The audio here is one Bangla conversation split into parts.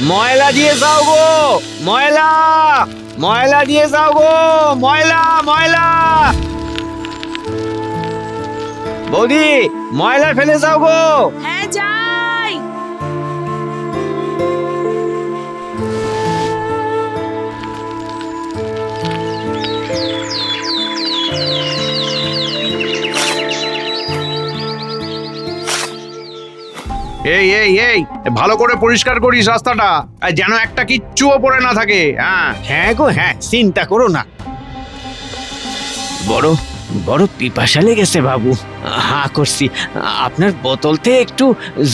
ময়লা দিয়ে যাও গো, ময়লা ময়লা দিয়ে যাও গো, ময়লা ময়লা। বৌদি, ময়লা ফেলে যাও গো। হ্যাঁ যাই। এই এই এই ভালো করে পরিষ্কার করিস রাস্তাটা, আর যেন একটা কিচ্ছুও পড়ে না থাকে। হ্যাঁ হ্যাঁ গো হ্যাঁ, চিন্তা করো না। বড় বড় পিপাসা লেগেছে বাবু, হাঁ করছি। আপনার বোতলতে একটু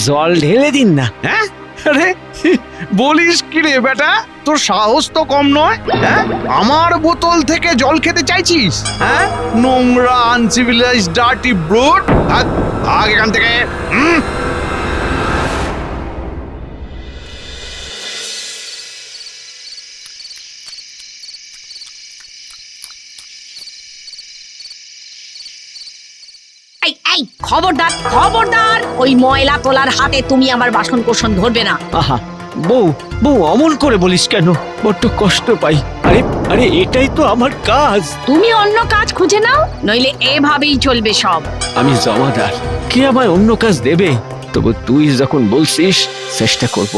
জল ঢেলে দিন না। হ্যাঁ, আরে বলিস কি রে বেটা, তোর সাহস তো কম নয়। হ্যাঁ, আমার বোতল থেকে জল খেতে চাইছিস? হ্যাঁ, নোংরা আনসিভিলাইজড ডার্টি ব্রুট, ভাগ ভাগ এখান থেকে। এই এই খবরদার খবরদার, ওই ময়লা তোলার হাতে তুমি আমার বাসন কোসন ধরবে না। আহা, বউ বউ অমন করে বলিস কেন? বড্ড কষ্ট পাই। আরে আরে, এটাই তো আমার কাজ। তুমি অন্য কাজ খুঁজে নাও, নইলে এভাবেই চলবে সব। আমি জমাদার, কে আমায় অন্য কাজ দেবে? তবু তুই যখন বলছিস, চেষ্টা করব।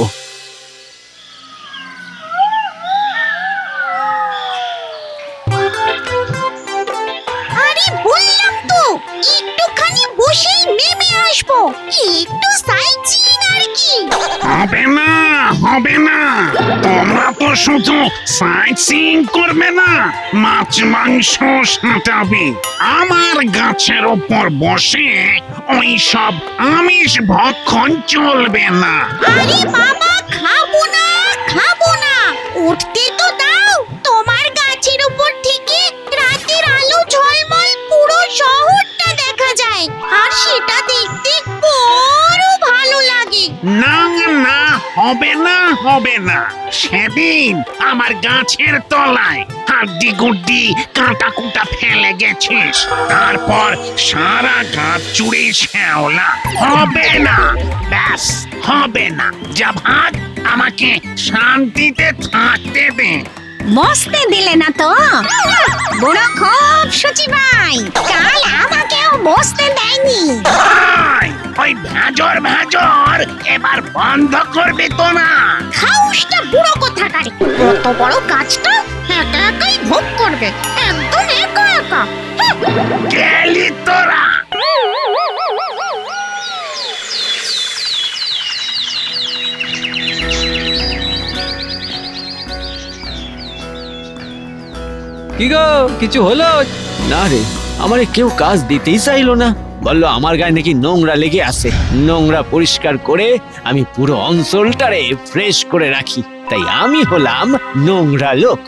আরে বললাম তো একটুখানি বসেই নেমে আসবো, একটু সাইড সিইং আর কি। হবে না, হবে না, তোমরা তো শুধু সাইট সিইং করবে না, মাছ মাংস সাঁটাবে। আমার গাছের ওপর বসে ওই সব আমিষ ভক্ষণ চলবে না। আরে বাবা, খাবো না খাবো না, উঠতে তো দাও। তোমার গাছের উপর থেকে রাতের আলো ঝলমল পুরো শহরটা দেখা যায়, আর সেটা দেখতে বড় ভালো লাগে। না না, হবে না, হবে না। সেদিন আমার গাছের তলায় হাড্ডি গুড্ডি কাঁটা কুটা ফেলে গেছিস, তারপর সারা গাছ চুড়ে শ্যাওলা। হবে না, ব্যাস হবে না। যা ভাগ, আমাকে শান্তিতে থাকতে দে। বসতে দিলে না তো? বড় খুব সুচি ভাই, কাল আমাকেও বসতে দেয়নি। ভাই, ওই ভেজর ভেজর এবার বন্ধ করবি তো না? খাউসটা বুড়ো কোথাকারে, কত বড় গাছটা একা একাই ভোগ করবে, একদম একা একা। গেলি তোরা। কি গো, কিছু হলো? না রে, আমারে কেউ কাজ দিতেই চাইলো না। বললো আমার গায়ে নাকি নোংরা লেগে আছে, নোংরা পরিষ্কার করে আমি পুরো অঞ্চলটারে ফ্রেশ করে রাখি, তাই আমি হলাম নোংরা লোক।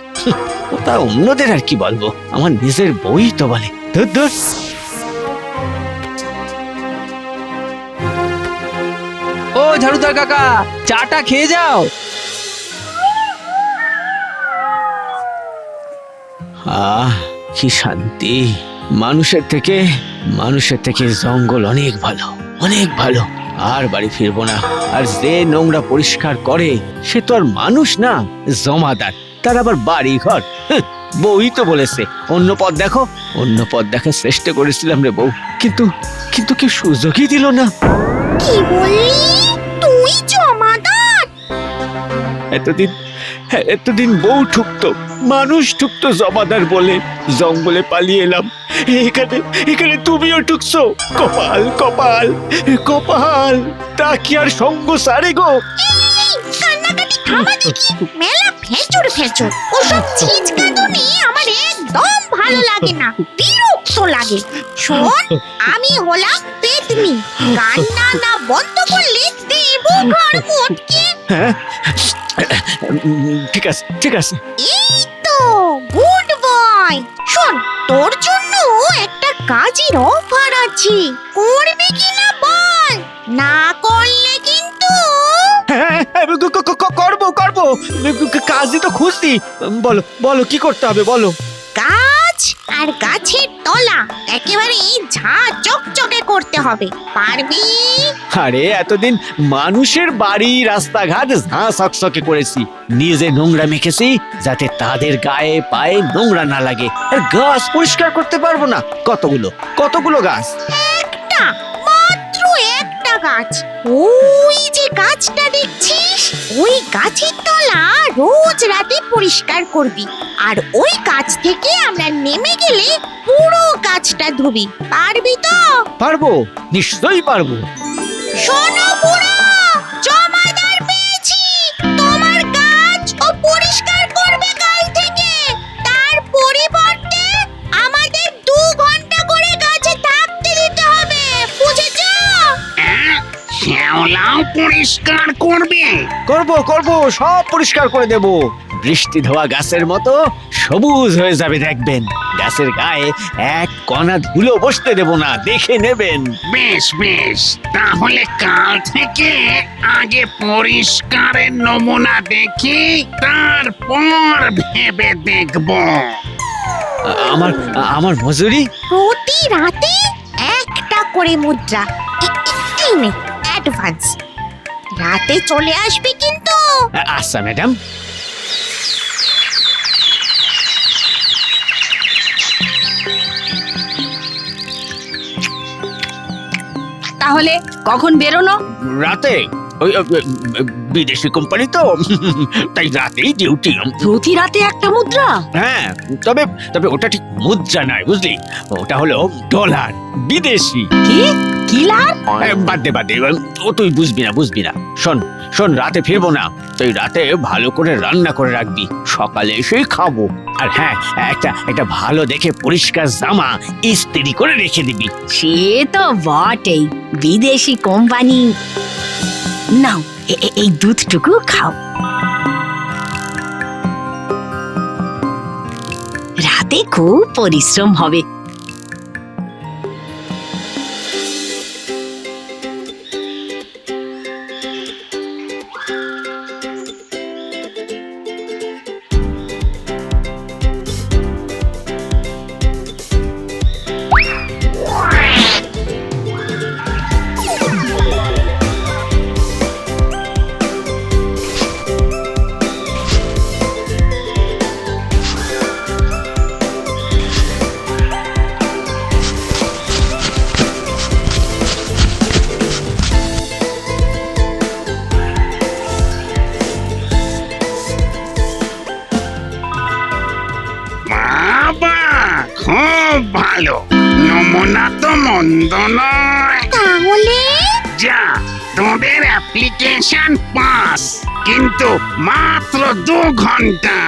তা অন্যদের আর কি বলবো, আমার নিজের বই তো বলে। ধুর ধুর। ও ঝাড়ুদার কাকা, চাটা খেয়ে যাও। আহ, কি শান্তি। মানুষের থেকে জঙ্গল অনেক ভালো, অনেক ভালো। আর বাড়ি ফিরবো না। আর যে নোংরা পরিষ্কার করে সে তো আর মানুষ না, জমাদার। তার আবার বাড়ি ঘর। বউই তো বলেছে অন্য পথ দেখো। অন্য পথ দেখার চেষ্টা করেছিলাম রে বউ, কিন্তু কিন্তু কেউ সুযোগই দিল না। কি বললি তুই? জমাদার? এতদিন বউ ঠুকতো, মানুষ ঠুকতো জমাদার বলে জঙ্গলে পালিয়ে এলাম। এখানে তুমিও ঠুকছো। কপাল কপাল কপাল, তা কি আর সঙ্গ সারে গো? এই কান্নাকাটি থামা দেখি। মেলা ফেচুর ফেচুর, ওসব ছিচকাদুনি আমার একদম ভালো লাগে না, বিরক্ত লাগে। শোন, আমি হলাম পেতনি, কান্না না বন্ধ করলে দেবো ঘর মোটকে। হ্যাঁ, ঠিক আছে। এই তো গুড বয়। শোন, তোর জন্য একটা কাজের অফার আছে, করবি কিনা বল? না করলে কিন্তু। হ্যাঁ, করবো। কাজই তো খুঁজছি। বলো কি করতে হবে বলো। কাজ আর গাছের তলা একেবারে ঝাঁ চকচকে করতে হবে, পারবি? আরে এতদিন মানুষের বাড়ি রাস্তাঘাট ঝাঁ সকসকে করেছি, নিজে নোংরা মেখেছি যাতে তাদের গায়ে পায়ে নোংরা না লাগে। আর গাছ পরিষ্কার করতে পারবো না? কতগুলো কতগুলো গাছ। একটা, মাত্র একটা গাছ। ওই যে গাছটা দেখছিস, ওই গাছের তলা রোজ রাতে পরিষ্কার করবি। আর ওই গাছ থেকে আমরা নেমে গেলে পুরো গাছটা ধুবি, পারবি তো? পারবো, নিশ্চয়ই পারবো। শোনো বুড়ো, জমাদার পেয়েছি, তোমার গাছ ও পরিষ্কার করবে কাল থেকে। তার পরিবর্তে আমাদের 2 ঘন্টা করে গাছে থাকতে দিতে হবে, বুঝেছো? শ্যাওলাও পরিষ্কার করবে? করব করব, সব পরিষ্কার করে দেব। বৃষ্টি ধোয়া গাছের মতো সবুজ হয়ে যাবে দেখবেন। গাছের গায়ে এক কণা ধুলো বসতে দেব না, দেখে নেবেন। বেশ বেশ, তাহলে কাল থেকে আগে পরিষ্কারের নমুনা দেখি, তারপর ভেবে দেখব। আমার আমার মজুরি? প্রতি রাতে একটা করে মুদ্রা। এই নে অ্যাডভান্স, রাতে চলে আসবে কিন্তু। আচ্ছা ম্যাডাম। তাহলে কখন বেরোনো? রাতে। ওই বিদেশি কোম্পানি তো, তাই রাতেই ডিউটি। প্রতি রাতে একটা মুদ্রা? হ্যাঁ, তবে তবে ওটা ঠিক মুদ্রা নয়, বুঝলি? ওটা হলো ডলার, বিদেশি। কি কিলার? বাদ দে বাদ দে, ও তুই বুঝবি না বুঝবি না। শোন শোন, রাতে ফিরবো না, তুই রাতে ভালো করে রান্না করে রাখবি, সকালে এসেই খাবো। আর হ্যাঁ, একটা ভালো দেখে পরিষ্কার জামা ইস্ত্রি করে রেখে দিবি। সে তো বটেই, বিদেশি কোম্পানি। নাও এই দুধটুকু খাও। রাতে খুব পরিশ্রম হবে। বাবা, খুব ভালো, নমুনা তো মন্দ নয়। তাহলে যা, তোদের অ্যাপ্লিকেশন পাস, কিন্তু মাত্র 2 ঘন্টা।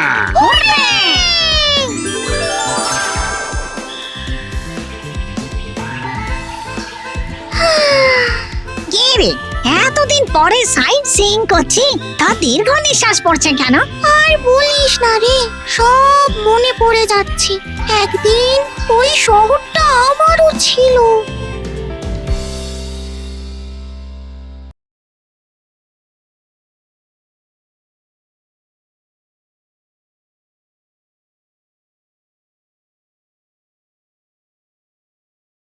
কে রে, এতদিন পরে সাইট সিইং করছি, তা দীর্ঘ নিঃশ্বাস পড়ছে কেন? আর বলিস না রে, সব মনে পড়ে যাচ্ছে। একদিন ওই শহরটা আমারও ছিল।